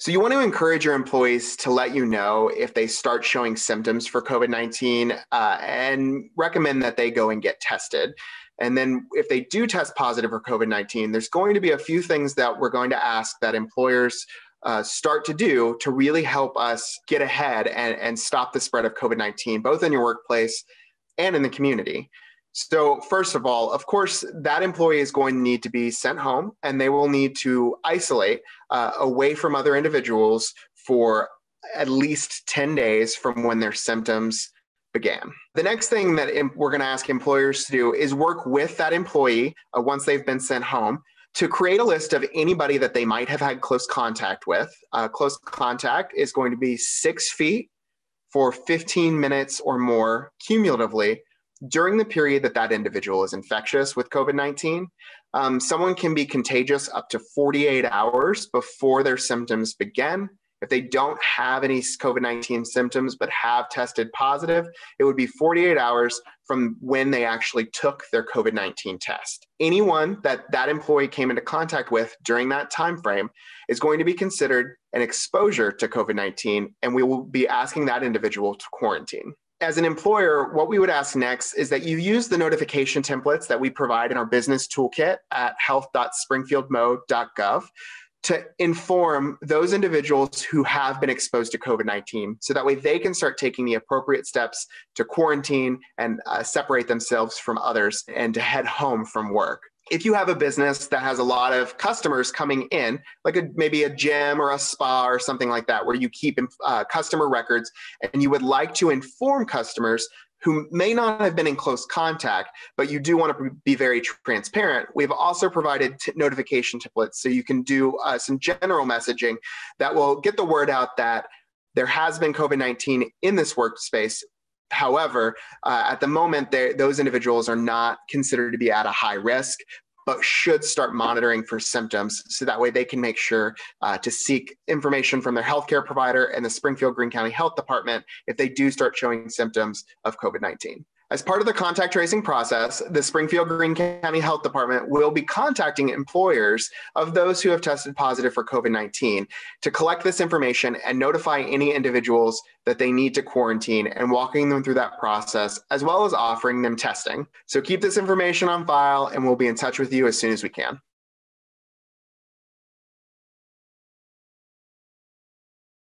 So you want to encourage your employees to let you know if they start showing symptoms for COVID-19 and recommend that they go and get tested. And then if they do test positive for COVID-19, there's going to be a few things that we're going to ask that employers start to do to really help us get ahead and stop the spread of COVID-19, both in your workplace and in the community. So first of all, of course, that employee is going to need to be sent home and they will need to isolate away from other individuals for at least 10 days from when their symptoms began. The next thing that we're going to ask employers to do is work with that employee once they've been sent home to create a list of anybody that they might have had close contact with. Close contact is going to be 6 feet for 15 minutes or more cumulatively during the period that that individual is infectious with COVID-19. Someone can be contagious up to 48 hours before their symptoms begin. If they don't have any COVID-19 symptoms but have tested positive, it would be 48 hours from when they actually took their COVID-19 test. Anyone that employee came into contact with during that time frame is going to be considered an exposure to COVID-19, and we will be asking that individual to quarantine. As an employer, what we would ask next is that you use the notification templates that we provide in our business toolkit at health.springfieldmo.gov to inform those individuals who have been exposed to COVID-19, so that way they can start taking the appropriate steps to quarantine and separate themselves from others and to head home from work. If you have a business that has a lot of customers coming in, like maybe a gym or a spa or something like that, where you keep customer records and you would like to inform customers who may not have been in close contact, but you do want to be very transparent, we've also provided notification templates so you can do some general messaging that will get the word out that there has been COVID-19 in this workspace. However, at the moment, those individuals are not considered to be at a high risk, but should start monitoring for symptoms so that way they can make sure to seek information from their healthcare provider and the Springfield-Greene County Health Department if they do start showing symptoms of COVID-19. As part of the contact tracing process, the Springfield-Greene County Health Department will be contacting employers of those who have tested positive for COVID-19 to collect this information and notify any individuals that they need to quarantine and walking them through that process, as well as offering them testing. So keep this information on file and we'll be in touch with you as soon as we can.